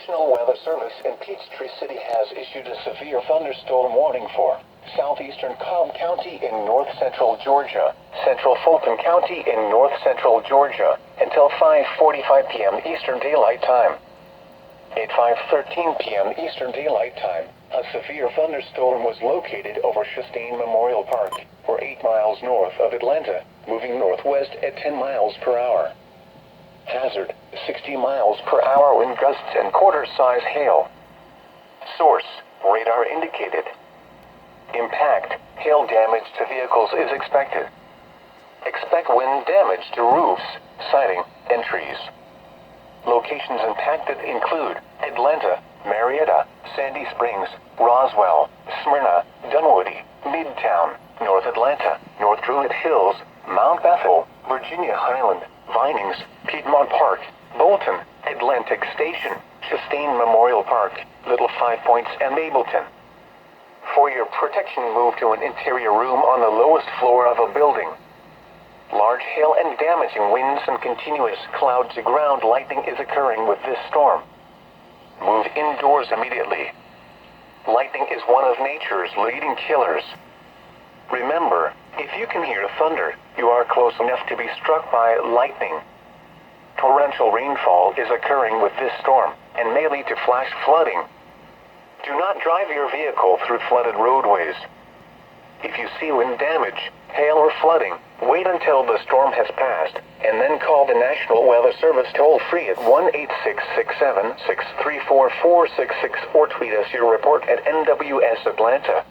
National Weather Service in Peachtree City has issued a severe thunderstorm warning for southeastern Cobb County in north-central Georgia, central Fulton County in north-central Georgia, until 5:45 p.m. Eastern Daylight Time. At 5:13 p.m. Eastern Daylight Time, a severe thunderstorm was located over Chastain Memorial Park, or 8 miles north of Atlanta, moving northwest at 10 miles per hour. Hazard, 60 miles per hour wind gusts and quarter-size hail. Source, radar indicated. Impact, hail damage to vehicles is expected. Expect wind damage to roofs, siding, and trees. Locations impacted include Atlanta, Marietta, Sandy Springs, Roswell, Smyrna, Dunwoody, Midtown, North Atlanta, North Druid Hills, Mount Bethel, Virginia Highland, Vinings, Piedmont Park, Bolton, Atlantic Station, Chastain Memorial Park, Little Five Points, and Mableton. For your protection, move to an interior room on the lowest floor of a building. Large hail and damaging winds and continuous cloud-to-ground lightning is occurring with this storm. Move indoors immediately. Lightning is one of nature's leading killers. Remember, if you can hear thunder, you are close enough to be struck by lightning. Torrential rainfall is occurring with this storm and may lead to flash flooding. Do not drive your vehicle through flooded roadways. If you see wind damage, hail or flooding, wait until the storm has passed, and then call the National Weather Service toll-free at 1-866-7-634-466 or tweet us your report at NWS Atlanta.